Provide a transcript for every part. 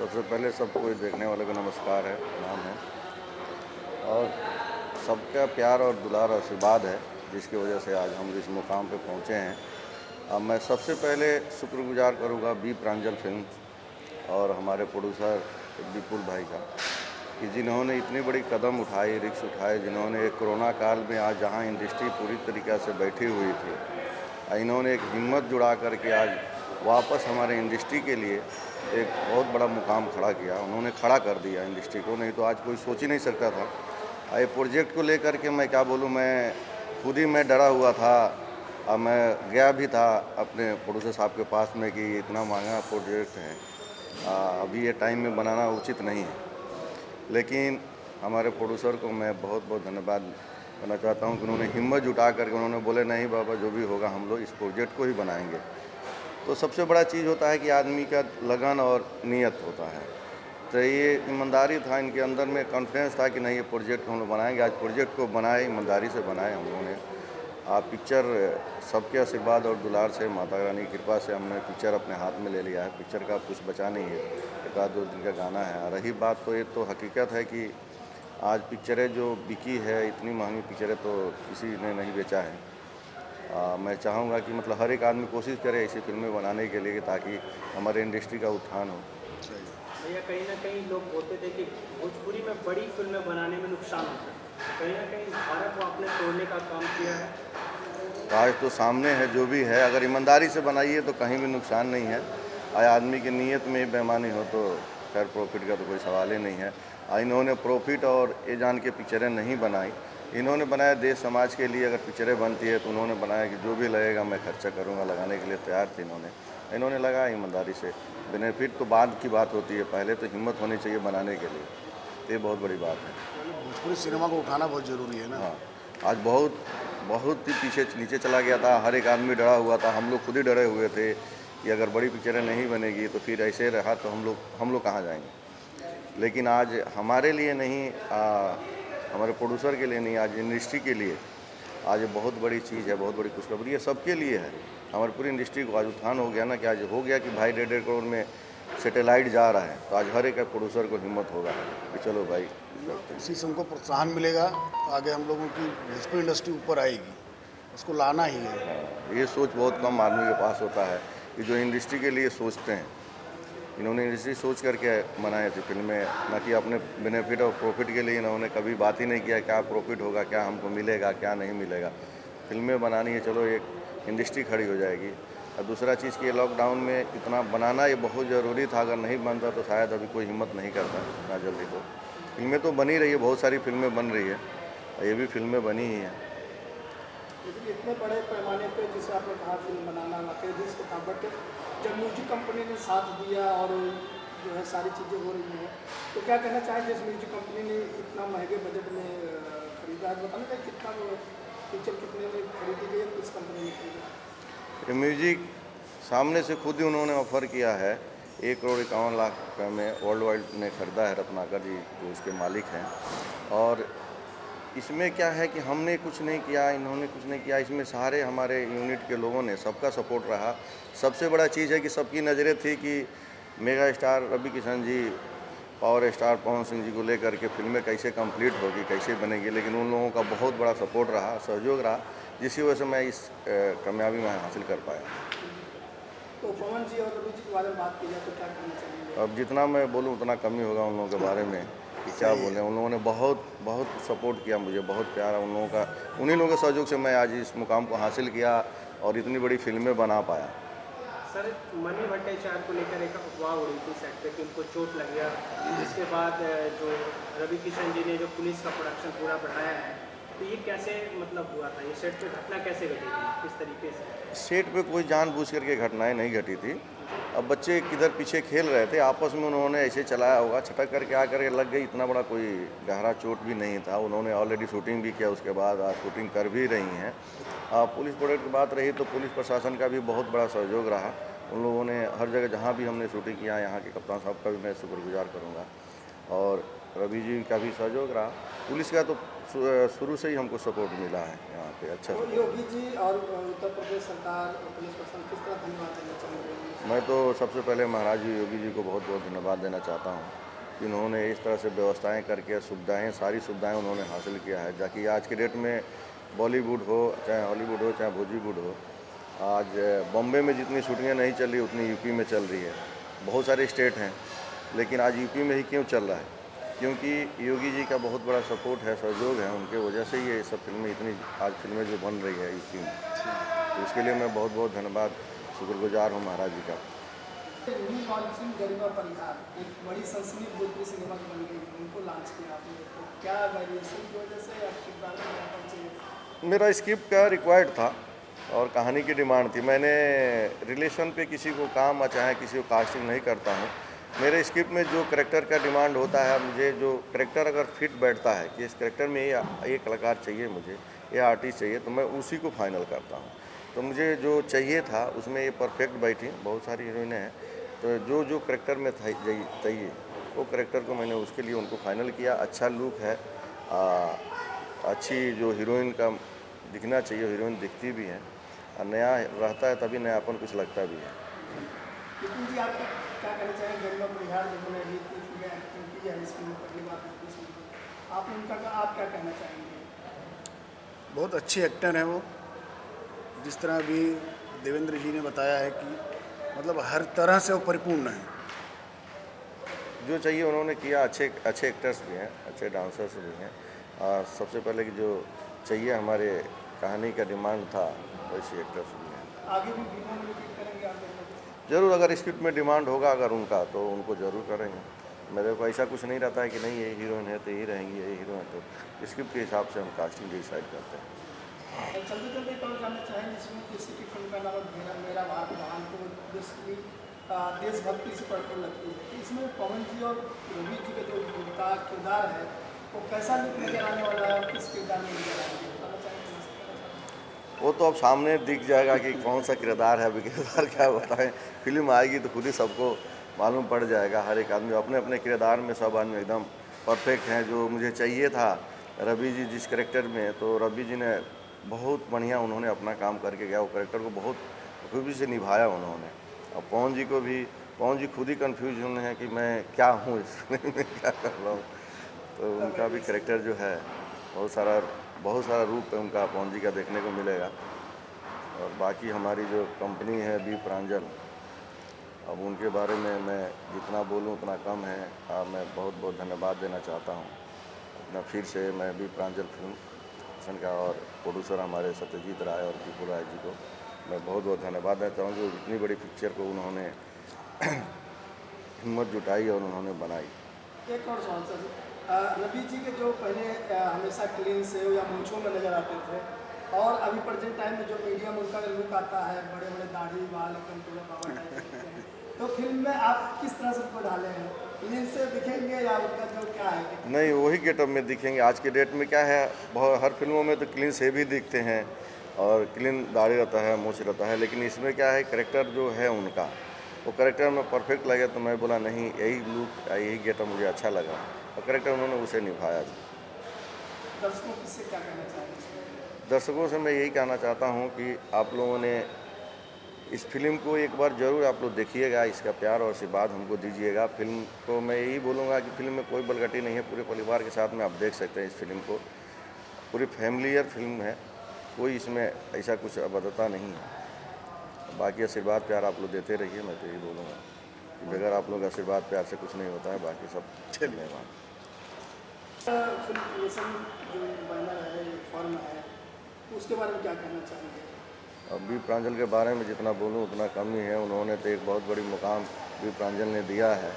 सबसे पहले सबको देखने वाले को नमस्कार है, प्रणाम है। और सबका प्यार और दुलार आशीर्वाद है जिसकी वजह से आज हम इस मुकाम पे पहुँचे हैं। अब मैं सबसे पहले शुक्रगुजार करूँगा बी प्रांजल फिल्म्स और हमारे प्रोड्यूसर विपुल भाई का कि जिन्होंने इतनी बड़ी कदम उठाई, रिस्क उठाए, जिन्होंने एक कोरोना काल में आज जहाँ इंडस्ट्री पूरी तरीक़े से बैठी हुई थी, इन्होंने एक हिम्मत जुड़ा करके आज वापस हमारे इंडस्ट्री के लिए एक बहुत बड़ा मुकाम खड़ा किया। उन्होंने खड़ा कर दिया इंडस्ट्री को, नहीं तो आज कोई सोच ही नहीं सकता था। ये प्रोजेक्ट को लेकर के मैं क्या बोलूँ, मैं खुद ही मैं डरा हुआ था। अब मैं गया भी था अपने प्रोड्यूसर साहब के पास में कि इतना महंगा प्रोजेक्ट है, अभी ये टाइम में बनाना उचित नहीं है। लेकिन हमारे प्रोड्यूसर को मैं बहुत बहुत धन्यवाद करना चाहता हूँ कि उन्होंने हिम्मत जुटा करके उन्होंने बोले नहीं बाबा, जो भी होगा हम लोग इस प्रोजेक्ट को ही बनाएंगे। तो सबसे बड़ा चीज़ होता है कि आदमी का लगन और नीयत होता है। तो ये ईमानदारी था इनके अंदर में, कॉन्फिडेंस था कि नहीं ये प्रोजेक्ट हम लोग बनाएंगे। आज प्रोजेक्ट को बनाए, ईमानदारी से बनाए हम लोगों ने। पिक्चर सबके आशीर्वाद और दुलार से, माता रानी की कृपा से हमने पिक्चर अपने हाथ में ले लिया है। पिक्चर का कुछ बचा नहीं है, एक आध 2 दिन का गाना है। रही बात तो ये तो हकीकत है कि आज पिक्चरें जो बिकी है, इतनी महंगी पिक्चरें तो किसी ने नहीं बेचा है। मैं चाहूँगा कि मतलब हर एक आदमी कोशिश करे ऐसी फिल्में बनाने के लिए ताकि हमारे इंडस्ट्री का उत्थान हो। भैया कहीं ना कहीं लोग बोलते थे कि भोजपुरी में बड़ी फिल्में बनाने में नुकसान होता है, कहीं ना कहीं धारा को आपने तोड़ने का काम किया है। आज तो सामने है जो भी है, अगर ईमानदारी से बनाइए तो कहीं भी नुकसान नहीं है। आज आदमी की नीयत में बेईमानी हो तो खैर प्रॉफिट का तो कोई सवाल ही नहीं है। इन्होंने प्रॉफिट और ये जान के पिक्चरें नहीं बनाई, इन्होंने बनाया देश समाज के लिए। अगर पिक्चरें बनती है तो उन्होंने बनाया कि जो भी लगेगा मैं खर्चा करूँगा, लगाने के लिए तैयार थे इन्होंने लगाया ईमानदारी से। बेनिफिट तो बाद की बात होती है, पहले तो हिम्मत होनी चाहिए बनाने के लिए। ये बहुत बड़ी बात है। भोजपुरी सिनेमा को उठाना बहुत ज़रूरी है ना। हाँ, आज बहुत ही पीछे नीचे चला गया था, हर एक आदमी डरा हुआ था। हम लोग खुद ही डरे हुए थे कि अगर बड़ी पिक्चरें नहीं बनेगी तो फिर ऐसे रहा तो हम लोग कहाँ जाएंगे। लेकिन आज हमारे लिए नहीं, हमारे प्रोड्यूसर के लिए नहीं, आज इंडस्ट्री के लिए आज ये बहुत बड़ी चीज़ है, बहुत बड़ी खुशखबरी है, सबके लिए है। हमारी पूरी इंडस्ट्री को आज उत्थान हो गया ना, कि आज हो गया कि भाई 1.5 करोड़ में सैटेलाइट जा रहा है, तो आज हर एक प्रोड्यूसर को हिम्मत होगा कि चलो भाई। इसी से उनको प्रोत्साहन मिलेगा तो आगे हम लोगों की भोजपुरी इंडस्ट्री ऊपर आएगी, उसको लाना ही है। ये सोच बहुत कम आदमी के पास होता है कि जो इंडस्ट्री के लिए सोचते हैं। इन्होंने इंडस्ट्री सोच करके बनाए थे फिल्में, ना कि अपने बेनिफिट और प्रॉफिट के लिए। इन्होंने कभी बात ही नहीं किया क्या प्रॉफिट होगा, क्या हमको मिलेगा, क्या नहीं मिलेगा। फिल्में बनानी है, चलो एक इंडस्ट्री खड़ी हो जाएगी। और दूसरा चीज़ कि लॉकडाउन में इतना बनाना ये बहुत ज़रूरी था, अगर नहीं बनता तो शायद अभी कोई हिम्मत नहीं करता इतना जल्दी। तो फिल्में तो बनी रही है, बहुत सारी फिल्में बन रही है, ये भी फिल्में बनी ही हैं। लेकिन इतने बड़े पैमाने पे जिसे आपने कहा फिल्म बनाना वाकई रिस्क था, बट जब म्यूजिक कंपनी ने साथ दिया और जो है सारी चीज़ें हो रही हैं, तो क्या कहना चाहेंगे जिस म्यूजिक कंपनी ने इतना महंगे बजट में खरीदा है, बताना चाहिए कितना पिक्चर कितने में खरीदी गई है, किस कंपनी ने खरीदा। ये म्यूजिक सामने से खुद ही उन्होंने ऑफ़र किया है। 1,51,00,000 रुपये में वर्ल्ड वाइड ने खरीदा है, रत्नाकर जी जो इसके मालिक हैं। और इसमें क्या है कि हमने कुछ नहीं किया, इन्होंने कुछ नहीं किया, इसमें सारे हमारे यूनिट के लोगों ने, सबका सपोर्ट रहा। सबसे बड़ा चीज़ है कि सबकी नज़रें थी कि mega star Ravi Kishan ji, power star Pawan Singh ji को लेकर के फिल्में कैसे कंप्लीट होगी, कैसे बनेगी। लेकिन उन लोगों का बहुत बड़ा सपोर्ट रहा, सहयोग रहा, जिसकी वजह से मैं इस कामयाबी में हासिल कर पाया। तो पवन जी और रवि जी के बारे में बात की जाए तो क्या कहना चाहेंगे। अब जितना मैं बोलूँ उतना कम ही होगा उन लोगों के बारे में कि क्या बोलें। उन लोगों ने बहुत सपोर्ट किया मुझे, बहुत प्यारा उन लोगों का। उन्हीं लोगों के सहयोग से मैं आज इस मुकाम को हासिल किया और इतनी बड़ी फिल्में बना पाया। सर, मनी भट्टाचार्य को लेकर एक अफवाह उड़ी थी सेट पे कि उनको चोट लग गया, जिसके बाद जो रवि किशन जी ने जो पुलिस का प्रोडक्शन पूरा बढ़ाया है, तो ये कैसे मतलब हुआ था, ये सेट पे घटना कैसे घटी थी, किस तरीके से। सेट पे कोई जानबूझ करके घटनाएं नहीं घटी थी। अब बच्चे किधर पीछे खेल रहे थे, आपस में उन्होंने ऐसे चलाया होगा, छटक करके आकर लग गई। इतना बड़ा कोई गहरा चोट भी नहीं था। उन्होंने ऑलरेडी शूटिंग भी किया, उसके बाद आज शूटिंग कर भी रही हैं। पुलिस प्रोडक्ट की बात रही तो पुलिस प्रशासन का भी बहुत बड़ा सहयोग रहा। उन लोगों ने हर जगह जहाँ भी हमने शूटिंग किया, यहाँ के कप्तान साहब का भी मैं शुक्रगुजार करूँगा, और रवि जी का भी सहयोग रहा। पुलिस का तो शुरू से ही हमको सपोर्ट मिला है यहाँ पे, अच्छा। योगी जी और उत्तर प्रदेश सरकार और पुलिस प्रशासन किस तरह धन्यवाद देना चाहेंगे। मैं तो सबसे पहले महाराज जी योगी जी को बहुत बहुत धन्यवाद देना चाहता हूँ कि उन्होंने इस तरह से व्यवस्थाएं करके सुविधाएं, सारी सुविधाएं उन्होंने हासिल किया है, ताकि आज के डेट में बॉलीवुड हो, चाहे हॉलीवुड हो, चाहे भोजीवुड हो, आज बॉम्बे में जितनी शूटिंगें नहीं चल रही उतनी यूपी में चल रही है। बहुत सारे स्टेट हैं, लेकिन आज यूपी में ही क्यों चल रहा है? क्योंकि योगी जी का बहुत बड़ा सपोर्ट है, सहयोग है, उनके वजह से ये सब फिल्में इतनी आज फिल्में जो बन रही है यूपी में, तो इसके लिए मैं बहुत बहुत धन्यवाद शुक्रगुजार हूँ महाराज जी का। न्यू लॉन्चिंग गरिमा परिहार एक बड़ी सनसनी भोजपुरी सिनेमा की बन गई, उनको लॉन्च किया आपने, तो क्या वेरिएशन की वजह से या किरदार में यहाँ पर चाहिए? मेरा स्क्रिप्ट का रिक्वायर्ड था और कहानी की डिमांड थी। मैंने रिलेशन पे किसी को काम चाहे किसी को कास्टिंग नहीं करता हूँ। मेरे स्क्रिप्ट में जो करेक्टर का डिमांड होता है, मुझे जो करेक्टर अगर फिट बैठता है कि इस करेक्टर में ये कलाकार चाहिए, मुझे ये आर्टिस्ट चाहिए, तो मैं उसी को फाइनल करता हूँ। तो मुझे जो चाहिए था उसमें ये परफेक्ट बैठी। बहुत सारी हीरोइनें हैं, तो जो जो करेक्टर में चाहिए वो करेक्टर को मैंने उसके लिए उनको फाइनल किया। अच्छा लुक है, अच्छी जो हीरोइन का दिखना चाहिए, हीरोइन दिखती भी है, और नया रहता है तभी नयापन कुछ लगता भी है। लेकिन जी आप क्या कहना चाहेंगे गरिमा परिहार जिन्होंने अभी इतनी फिल्में एक्टिंग की है, इस फिल्म पहली बार आप उनका आप क्या कहना चाहेंगे? बहुत अच्छे एक्टर हैं वो। जिस तरह अभी देवेंद्र जी ने बताया है कि मतलब हर तरह से वो परिपूर्ण है। जो चाहिए उन्होंने किया। अच्छे अच्छे एक्टर्स भी हैं, अच्छे डांसर्स भी हैं। और सबसे पहले कि जो चाहिए हमारे कहानी का डिमांड था, वैसे एक्टर्स भी हैं। आगे भी फिल्मों में रिपीट करेंगे आप लोग? ज़रूर, अगर स्क्रिप्ट में डिमांड होगा अगर उनका, तो उनको ज़रूर करेंगे। मेरे को ऐसा कुछ नहीं रहता है कि नहीं ये हीरोइन है तो यही रहेंगी, यही हीरो है, तो स्क्रिप्ट के हिसाब से हम कास्टिंग डिसाइड करते हैं। चलते चलते एक और जानना चाहेंगे, इसमें किसी की फिल्म का नाम मेरा भारत महान, को बेसिकली देशभक्ति से भरपूर लगती है, तो इसमें पवन जी और रवि जी का जो उनका किरदार है वो कैसा लुक नजर आने वाला है, किस किरदार में नजर आएंगे, बताना चाहेंगे? वो तो अब सामने दिख जाएगा कि कौन सा किरदार है। अभी किरदार क्या बताएं, फिल्म आएगी तो खुद ही सबको मालूम पड़ जाएगा। हर एक आदमी अपने अपने किरदार में, सब आदमी एकदम परफेक्ट हैं। जो मुझे चाहिए था रवि जी जिस करेक्टर में, तो रवि जी ने बहुत बढ़िया उन्होंने अपना काम करके गया, वो करेक्टर को बहुत खूबी से निभाया उन्होंने। और पवन जी को भी, पवन जी खुद ही कन्फ्यूजन है कि मैं क्या हूँ इस फिल्म में, क्या कर रहा हूँ। तो उनका भी करेक्टर जो है बहुत सारा रूप है उनका पवन जी का देखने को मिलेगा। और बाकी हमारी जो कंपनी है बी प्रांजल, अब उनके बारे में मैं जितना बोलूं उतना कम है। मैं बहुत बहुत धन्यवाद देना चाहता हूं अपना फिर से मैं बी प्रांजल फिल्म का और प्रोड्यूसर हमारे सत्यजीत राय और विपुल राय जी को मैं बहुत बहुत धन्यवाद देना चाहूँ जो इतनी बड़ी पिक्चर को उन्होंने हिम्मत जुटाई और उन्होंने बनाई। एक और सवाल सर, रवि जी के जो पहले हमेशा क्लीन से या मूंछों में नजर आते थे, और अभी प्रेजेंट टाइम में जो मीडियम उनका लुक आता है, बड़े बड़े दाढ़ी बाल एकदम पूरा पावर टाइप दिखते हैं, तो फिल्म में आप किस तरह से उनको डाले हैं? क्लीन से दिखेंगे या उनका जो क्या है? नहीं, वही गेटअप में दिखेंगे। आज के डेट में क्या है, हर फिल्मों में तो क्लीन से भी दिखते हैं और क्लीन दाढ़ी रहता है, मूंछ रहता है, लेकिन इसमें क्या है, करेक्टर जो है उनका, वो करेक्टर में परफेक्ट लगे, तो मैं बोला नहीं यही लुक यही गेटअप मुझे अच्छा लगा और करेक्टर उन्होंने उसे निभाया। दर्शकों किससे क्या कहना चाहेंगे? दर्शकों से मैं यही कहना चाहता हूँ कि आप लोगों ने इस फिल्म को एक बार ज़रूर आप लोग देखिएगा, इसका प्यार और आशीर्वाद हमको दीजिएगा। फिल्म को मैं यही बोलूँगा कि फिल्म में कोई बलगटी नहीं है, पूरे परिवार के साथ में आप देख सकते हैं इस फिल्म को। पूरी फैमिलियर फिल्म है, कोई इसमें ऐसा कुछ अबद्धता नहीं है। बाकी आशीर्वाद प्यार आप लोग देते रहिए, मैं तो यही बोलूँगा कि बगैर आप लोग आशीर्वाद प्यार से कुछ नहीं होता है, बाकी सब धन्यवाद। फिल्म क्रिएशन जो बैनर है, फर्म है, उसके बारे में क्या कहना चाहेंगे? अब बी प्रांजल के बारे में जितना बोलूं उतना कम ही है। उन्होंने तो एक बहुत बड़ी मुकाम बी प्रांजल ने दिया है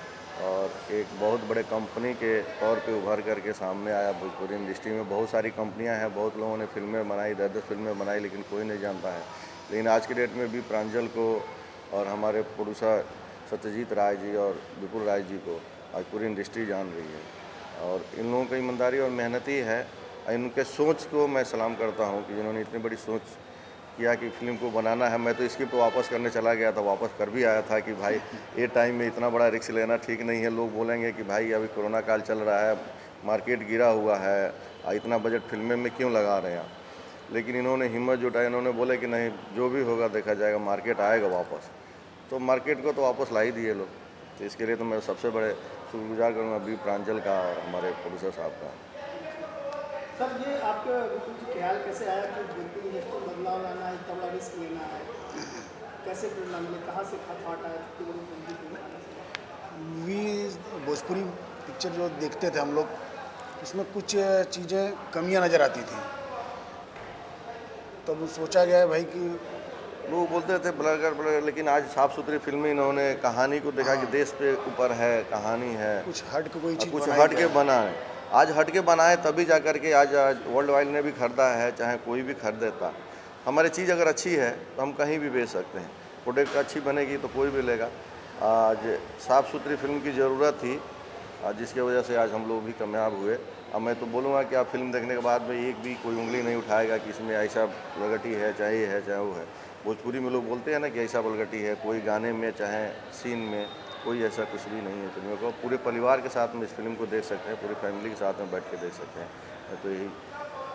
और एक बहुत बड़े कंपनी के तौर पे उभर करके सामने आया। भोजपुरी इंडस्ट्री में बहुत सारी कंपनियां हैं, बहुत लोगों ने फिल्में बनाई, 10-10 फिल्में बनाई, लेकिन कोई नहीं जानता है। लेकिन आज की डेट में बी प्रांजल को और हमारे प्रोड्यूसर सत्यजीत राय जी और विपुल राय जी को आज पूरी इंडस्ट्री जान रही है। और इन लोगों की ईमानदारी और मेहनत ही है, इनके सोच को मैं सलाम करता हूँ कि जिन्होंने इतनी बड़ी सोच किया कि फिल्म को बनाना है। मैं तो स्क्रिप्ट वापस करने चला गया था, वापस कर भी आया था कि भाई ये टाइम में इतना बड़ा रिस्क लेना ठीक नहीं है। लोग बोलेंगे कि भाई अभी कोरोना काल चल रहा है, मार्केट गिरा हुआ है, इतना बजट फिल्में में क्यों लगा रहे हैं। लेकिन इन्होंने हिम्मत जुटाई, इन्होंने बोले कि नहीं जो भी होगा देखा जाएगा, मार्केट आएगा वापस। तो मार्केट को तो वापस ला ही दिए लोग। तो इसके लिए तो मैं सबसे बड़े शुक्रगुजार करूँगा बी प्रांजल का और हमारे प्रोड्यूसर साहब का। सर ये आपके विपुल जी ख्याल कैसे आया कि भोजपुरी इंडस्ट्री में बदलाव लाना है, इतना बड़ा रिस्क लेना है, कैसे प्रेरणा मिली, कहाँ से थॉट आया कि मूवी भोजपुरी पिक्चर जो देखते थे हम लोग, उसमें कुछ चीज़ें कमियां नज़र आती थी। तब सोचा गया है भाई कि लोग बोलते थे ब्लगर, लेकिन आज साफ सुथरी फिल्में इन्होंने कहानी को देखा कि देश पे ऊपर है, कहानी है, कुछ हट के कोई चीज़ कुछ बनाई हट के जाए। बनाए। आज हट के बनाए तभी जा कर के आज वर्ल्ड वाइड ने भी खरीदा है, चाहे कोई भी खरीद देता। हमारी चीज़ अगर अच्छी है तो हम कहीं भी बेच सकते हैं। प्रोडक्ट अच्छी बनेगी तो कोई भी लेगा। आज साफ़ सुथरी फिल्म की ज़रूरत थी, जिसकी वजह से आज हम लोग भी कामयाब हुए। अब मैं तो बोलूँगा कि आप फिल्म देखने के बाद में एक भी कोई उंगली नहीं उठाएगा कि इसमें ऐसा वलगटी है, चाहे ये है चाहे वो है। भोजपुरी में लोग बोलते हैं ना कि ऐसा वलगटी है, कोई गाने में चाहे सीन में, कोई ऐसा कुछ भी नहीं है फिल्मों को। पूरे परिवार के साथ में इस फिल्म को देख सकते हैं, पूरी फैमिली के साथ में बैठ के देख सकते हैं। तो यही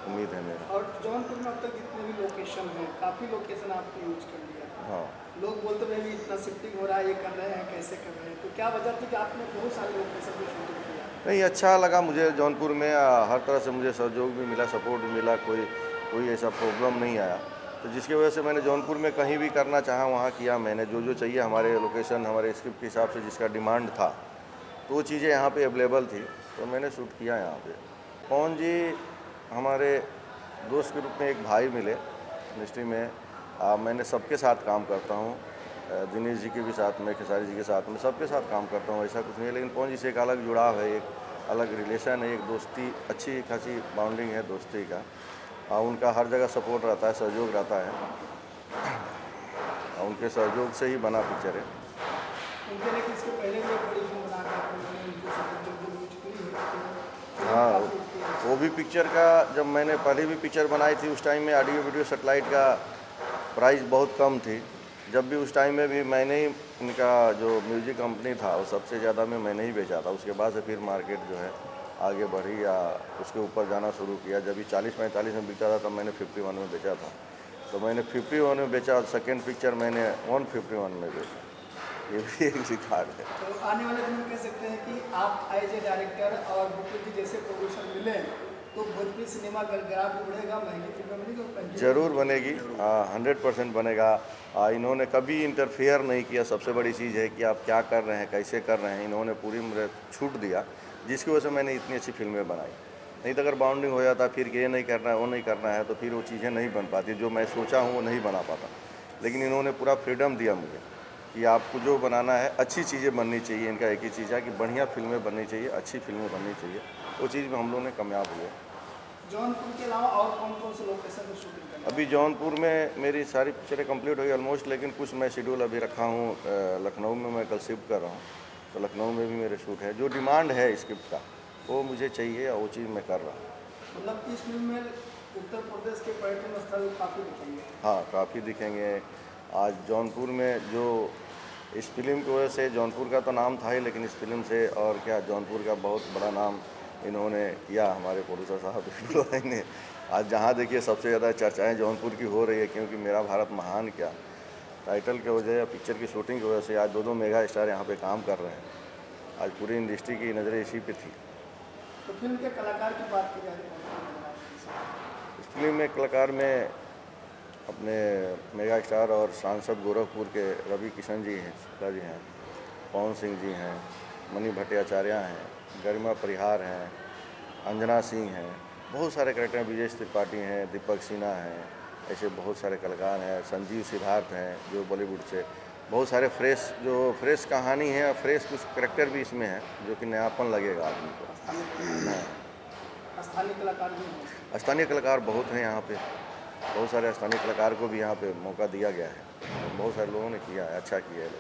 उम्मीद है मेरा। और जौनपुर में अब तक जितने भी लोकेशन हैं, काफ़ी लोकेशन आपने यूज कर लिया। हाँ, लोग बोलते भाई भी इतना शिफ्टिंग हो रहा है, ये कर रहे हैं, कैसे कर रहे हैं, तो क्या वजह थी कि आपने बहुत सारे लोकेशन पे शूटिंग किया? नहीं, अच्छा लगा मुझे जौनपुर में। हर तरह से मुझे सहयोग भी मिला, सपोर्ट भी मिला, कोई ऐसा प्रॉब्लम नहीं आया। तो जिसकी वजह से मैंने जौनपुर में कहीं भी करना चाहा वहाँ किया मैंने। जो जो चाहिए हमारे लोकेशन, हमारे स्क्रिप्ट के हिसाब से जिसका डिमांड था, तो वो चीज़ें यहाँ पे अवेलेबल थी, तो मैंने शूट किया यहाँ पे। पवन जी हमारे दोस्त के रूप में एक भाई मिले इंडस्ट्री में। मैंने सबके साथ काम करता हूँ, दिनेश जी के भी साथ में, खेसारी जी के साथ में, सबके साथ काम करता हूँ, ऐसा कुछ नहीं है। लेकिन पवन जी से एक अलग जुड़ाव है, एक अलग रिलेशन है, एक दोस्ती, अच्छी खासी बाउंडिंग है दोस्ती का। उनका हर जगह सपोर्ट रहता है, सहयोग रहता है। उनके सहयोग से ही बना पिक्चर है। उनके लेकिन इसके पहले भी एक बड़ी फिल्म बना कर उन्होंने उनको सपोर्ट जो यूज की है। हाँ, वो भी पिक्चर का, जब मैंने पहले भी पिक्चर बनाई थी उस टाइम में ऑडियो वीडियो सेटेलाइट का प्राइस बहुत कम थी। जब भी उस टाइम में भी मैंने ही उनका जो म्यूजिक कंपनी था वो सबसे ज़्यादा में मैंने ही बेचा था। उसके बाद से फिर मार्केट जो है आगे बढ़ी या उसके ऊपर जाना शुरू किया। जब भी 40-45 में बिका था तब मैंने 51 में बेचा था। तो मैंने 51 में बेचा और सेकेंड पिक्चर मैंने 151 में बेचा। ये भी एक शिकार है। तो आने वाले दिन में कह सकते हैं कि आप एज ए डायरेक्टर और विपुल जी जैसे प्रोड्यूसर मिले तो भोजपुरी सिनेमा गड़गड़ा भी बढ़ेगा, महंगी फिल्में बनेगी और पंजाबी ज़रूर बनेगी, 100% बनेगा। इन्होंने कभी इंटरफेयर नहीं किया। सबसे बड़ी चीज़ है कि आप क्या कर रहे हैं, कैसे कर रहे हैं, इन्होंने पूरी मुझे छूट दिया, जिसकी वजह से मैंने इतनी अच्छी फिल्में बनाई। नहीं तो अगर बाउंडिंग हो जाता फिर ये नहीं करना है, वो नहीं करना है, तो फिर वो चीज़ें नहीं बन पाती। जो मैं सोचा हूँ वो नहीं बना पाता। लेकिन इन्होंने पूरा फ्रीडम दिया मुझे कि आपको जो बनाना है, अच्छी चीज़ें बननी चाहिए। इनका एक ही चीज़ है कि बढ़िया फिल्में बननी चाहिए, अच्छी फिल्में बननी चाहिए। वो चीज़ में हम लोग ने कामयाब हुए। जौनपुर के अलावा और कौन कौन से लोकेशन पर शूटिंग करना है? अभी जौनपुर में मेरी सारी पिक्चरें कंप्लीट हो गई ऑलमोस्ट, लेकिन कुछ मैं शेड्यूल अभी रखा हूँ। लखनऊ में मैं कल शिफ्ट कर रहा हूँ, तो लखनऊ में भी मेरे शूट है। जो डिमांड है स्क्रिप्ट का वो मुझे चाहिए और वो चीज़ मैं कर रहा हूँ। मतलब इस फिल्म में उत्तर प्रदेश के पर्यटन स्थल काफ़ी दिखेंगे। हाँ, काफ़ी दिखेंगे। आज जौनपुर में जो इस फिल्म की वजह से, जौनपुर का तो नाम था ही, लेकिन इस फिल्म से और क्या जौनपुर का बहुत बड़ा नाम इन्होंने किया, हमारे प्रोड्यूसर साहब विपुल भाई ने। आज जहाँ देखिए सबसे ज़्यादा चर्चाएं जौनपुर की हो रही है, क्योंकि मेरा भारत महान क्या टाइटल की वजह या पिक्चर की शूटिंग की वजह से आज दो मेगा स्टार यहाँ पे काम कर रहे हैं। आज पूरी इंडस्ट्री की नज़रें इसी पे थी। तो फिल्म के कलाकार की बात की जाए इस फिल्म में कलाकार में अपने मेगा स्टार और सांसद गोरखपुर के रवि किशन जी हैं, शुक्ला जी हैं, पवन सिंह जी हैं, मणि भट्टाचार्य हैं, गरिमा परिहार हैं, अंजना सिंह हैं, बहुत सारे कैरेक्टर हैं, विजय त्रिपाठी हैं, दीपक सिन्हा हैं, ऐसे बहुत सारे कलाकार हैं। संजीव सिद्धार्थ हैं जो बॉलीवुड से। बहुत सारे फ्रेश कहानी है, फ्रेश कुछ कैरेक्टर भी इसमें है जो कि नयापन लगेगा आदमी को। स्थानीय कलाकार भी हैं। स्थानीय कलाकार बहुत हैं यहाँ पे, बहुत सारे स्थानीय कलाकार को भी यहाँ पे मौका दिया गया है। बहुत सारे लोगों ने किया है, अच्छा किया है।